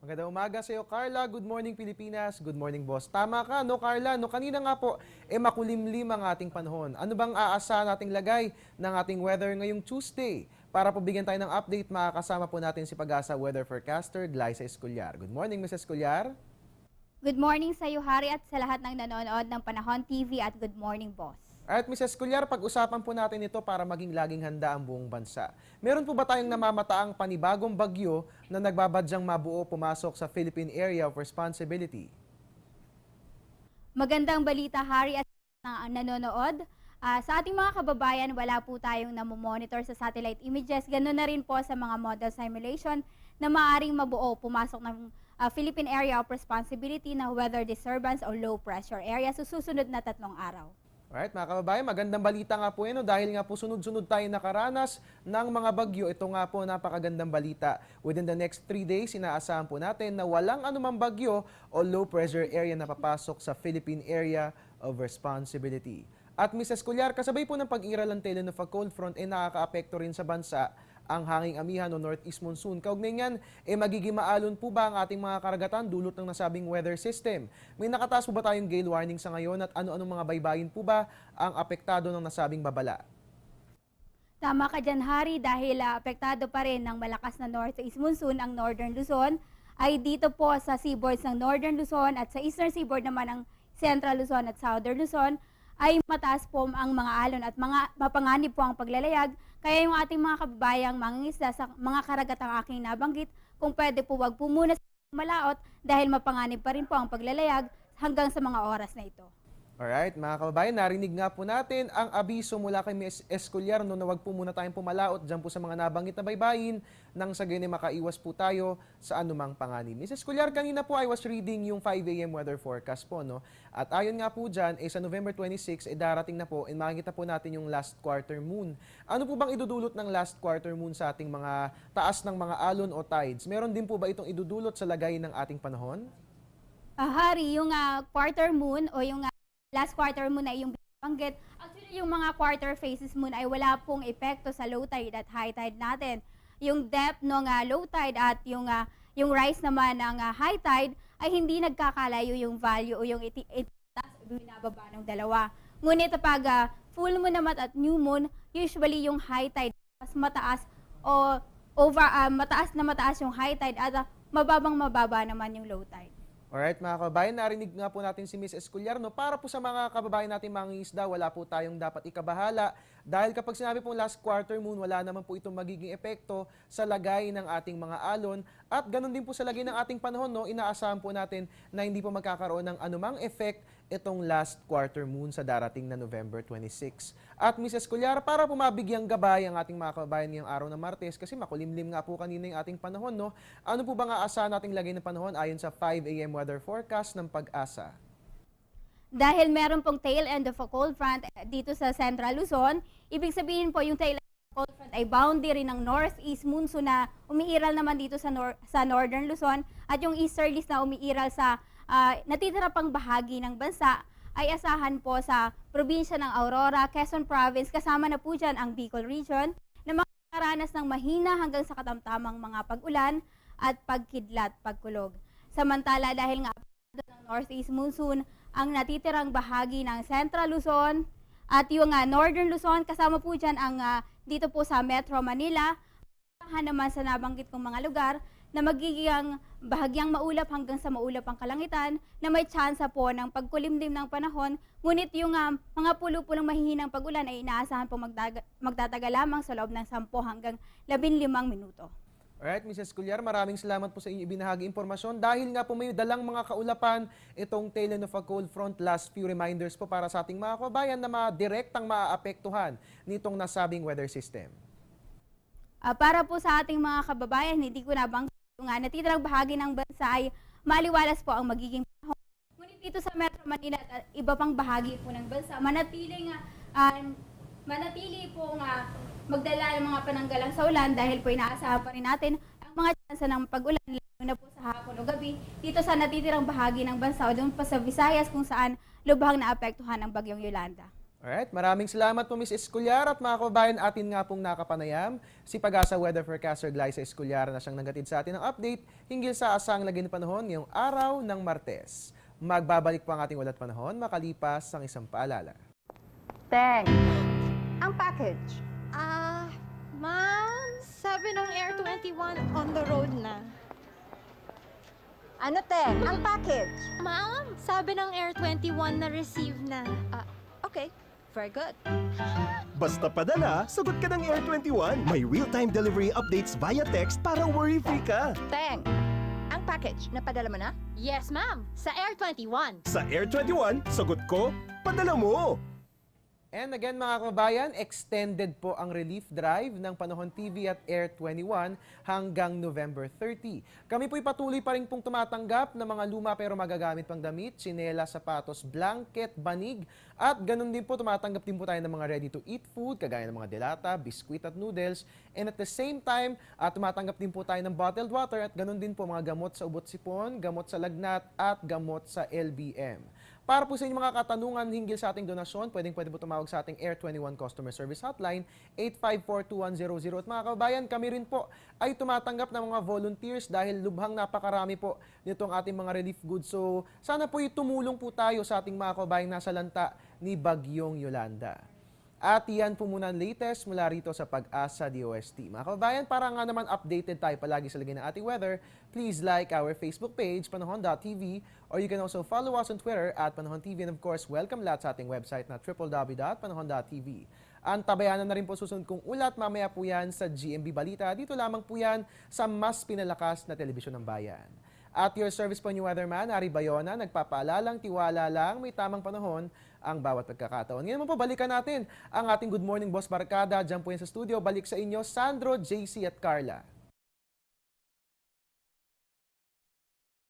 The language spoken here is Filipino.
Magandang umaga sa iyo, Carla. Good morning, Pilipinas. Good morning, boss. Tama ka, no, Carla? No, kanina nga po, makulimlim ang ating panahon. Ano bang aasahan nating lagay ng ating weather ngayong Tuesday? Para po bigyan tayo ng update, makakasama po natin si Pag-asa Weather Forecaster, Glyza Escolyar. Good morning, Mrs. Escolyar. Good morning sa iyo, Hari, at sa lahat ng nanonood ng Panahon TV at good morning, boss. At Mrs. Escolyar, pag-usapan po natin ito para maging laging handa ang buong bansa. Meron po ba tayong namamataang panibagong bagyo na nagbabadyang mabuo pumasok sa Philippine Area of Responsibility? Magandang balita, Hari, at nanonood. Sa ating mga kababayan, wala po tayong namomonitor sa satellite images. Ganun na rin po sa mga model simulation na maaaring mabuo pumasok ng Philippine Area of Responsibility na weather disturbance o low pressure area sa susunod na 3 araw. Alright, mga kababayan, magandang balita nga po yan. Dahil nga po sunod-sunod tayo nakaranas ng mga bagyo. Ito nga po, napakagandang balita. Within the next 3 days, inaasahan po natin na walang anumang bagyo o low pressure area na papasok sa Philippine Area of Responsibility. At Ms. Escolyar, kasabay po ng pag-iral ng tail of a cold front nakakaapekto rin sa bansa ang hanging amihan o northeast monsoon. Kaugnay niyan, magiging maalon po ba ang ating mga karagatan dulot ng nasabing weather system? May nakataas po ba tayong gale warning sa ngayon at ano-anong mga baybayin po ba ang apektado ng nasabing babala? Tama ka dyan, Hari, dahil apektado pa rin ng malakas na northeast monsoon ang northern Luzon. Ay dito po sa seaboards ng northern Luzon at sa eastern seaboard naman ng central Luzon at southern Luzon ay mataas po ang mga alon at mapanganib po ang paglalayag. Kaya yung ating mga kababayang mangingisda sa mga karagatang aking nabanggit, kung pwede po wag po muna malaot dahil mapanganib pa rin po ang paglalayag hanggang sa mga oras na ito. Alright, mga kababayan, narinig nga po natin ang abiso mula kay Ms. Escolyar na wag po muna tayong pumalaot dyan po sa mga nabanggit na baybayin nang sa ganyan makaiwas po tayo sa anumang panganib. Ms. Escolyar, kanina po I was reading yung 5 a.m. weather forecast po, no? At ayon nga po dyan, sa November 26, darating na po, makikita po natin yung last quarter moon. Ano po bang idudulot ng last quarter moon sa ating mga taas ng mga alon o tides? Meron din po ba itong idudulot sa lagay ng ating panahon? Hari, yung quarter moon o yung last quarter moon ay yung banggit. Actually, yung mga quarter phases moon ay wala pong epekto sa low tide at high tide natin. Yung depth ng low tide at yung rise naman ng high tide ay hindi nagkakalayo yung value o yung itaas o binababa ng dalawa. Ngunit kapag full moon naman at new moon, usually yung high tide mas mataas o mataas yung high tide at mababang mababa naman yung low tide. Alright, mga kababayan, narinig nga po natin si Ms. Escolyar. No? Para po sa mga kababayan natin mangingisda, wala po tayong dapat ikabahala. Dahil kapag sinabi pong last quarter moon, wala naman po itong magiging epekto sa lagay ng ating mga alon. At ganun din po sa lagay ng ating panahon, no? Inaasahan po natin na hindi po magkakaroon ng anumang effect itong last quarter moon sa darating na November 26. At Ms. Escolyar, para po mabigyang gabay ang ating mga kababayan ngayong araw ng Martes, kasi makulimlim nga po kanina yung ating panahon, no? Ano po ba nga aasahan nating lagay ng panahon ayon sa 5 a.m. weather forecast ng Pag-asa? Dahil meron pong tail end of a cold front dito sa Central Luzon, ibig sabihin po yung tail end of a cold front ay boundary ng northeast monsoon na umiiral naman dito sa northern Luzon at yung easterlies na umiiral sa natitira pang bahagi ng bansa ay asahan po sa probinsya ng Aurora, Quezon Province, kasama na po dyan ang Bicol Region na makakaranas ng mahina hanggang sa katamtamang mga pag-ulan at pagkidlat, pagkulog. Samantala dahil nga ng northeast monsoon ang natitirang bahagi ng Central Luzon at yung Northern Luzon, kasama po dyan ang dito po sa Metro Manila, naman sa nabanggit kong mga lugar na magiging bahagyang maulap hanggang sa maulap ang kalangitan na may tsansa po ng pagkulimlim ng panahon. Ngunit yung mga pulo-pulong mahihinang pag-ulan ay inaasahan po magtatagal lamang sa loob ng 10 hanggang 15 minuto. Alright, Mrs. Escolyar, maraming salamat po sa inyong ibinahagi impormasyon. Dahil nga po may dalang mga kaulapan itong tail end of a cold front, last few reminders po para sa ating mga kababayan na direktang maaapektuhan nitong nasabing weather system. Para po sa ating mga kababayan, hindi ko nabanggit yung natitirang bahagi ng bansa ay maliwalas po ang magiging panahon. Ngunit dito sa Metro Manila at iba pang bahagi po ng bansa, manatili po magdala ng mga pananggalang sa ulan dahil po inaasahan pa rin natin ang mga tsansa ng pag-ulan lalo na po sa hapon o gabi dito sa natitirang bahagi ng bansa o doon pa sa Visayas kung saan lubhang naapektuhan ng bagyong Yolanda. Alright, maraming salamat po Ms. Escolar at mga kababayan, atin nga pong nakapanayam si Pag-asa Weather Forecaster Glyza Escolar na siyang nanggatid sa atin ng update hinggil sa asang lagay ng panahon ngayong araw ng Martes. Magbabalik po ang ating ulat panahon makalipas ang isang paalala. Teng, ang package. Ma'am, sabi ng Air 21 on the road na. Ano, Teng? Ang package. Ma'am, sabi ng Air 21 na receive na. Okay, very good. Basta padala, sagot ka ng Air 21. May real-time delivery updates via text para worry-free ka. Teng, ang package, napadala mo na? Yes, ma'am, sa Air 21. Sa Air 21, sagot ko, padala mo. And again mga kababayan, extended po ang relief drive ng Panahon TV at Air 21 hanggang November 30. Kami po'y patuloy pa rin pong tumatanggap ng mga luma pero magagamit pang damit, tsinela, sapatos, blanket, banig at ganun din po tumatanggap din po tayo ng mga ready-to-eat food kagaya ng mga delata, biskwit at noodles. And at the same time, tumatanggap din po tayo ng bottled water at ganun din po mga gamot sa ubot-sipon, gamot sa lagnat at gamot sa LBM. Para po sa inyong mga katanungan hinggil sa ating donasyon, pwede po tumawag sa ating Air 21 Customer Service Hotline 854-2100. At mga kababayan, kami rin po ay tumatanggap ng mga volunteers dahil lubhang napakarami po nitong ating mga relief goods. So sana po tumulong po tayo sa ating mga kababayan nasa lanta ni Bagyong Yolanda. At yan po muna ang latest mula rito sa Pag-asa DOST. Mga kababayan, para nga naman updated tayo palagi sa lagay ng ating weather, please like our Facebook page, panahon.tv, or you can also follow us on Twitter at Panahon TV. And of course, welcome lahat sa ating website na www.panahon.tv. Ang tabayanan na rin po susunod kong ulat, mamaya po yan sa GMB Balita. Dito lamang po yan sa mas pinalakas na telebisyon ng bayan. At your service po new weatherman, Ari Bayona, nagpapaalalang tiwala lang, may tamang panahon ang bawat pagkakataon. Ngayon po, balikan natin ang ating Good Morning Boss Barkada. Diyan po yan sa studio. Balik sa inyo, Sandro, JC at Carla.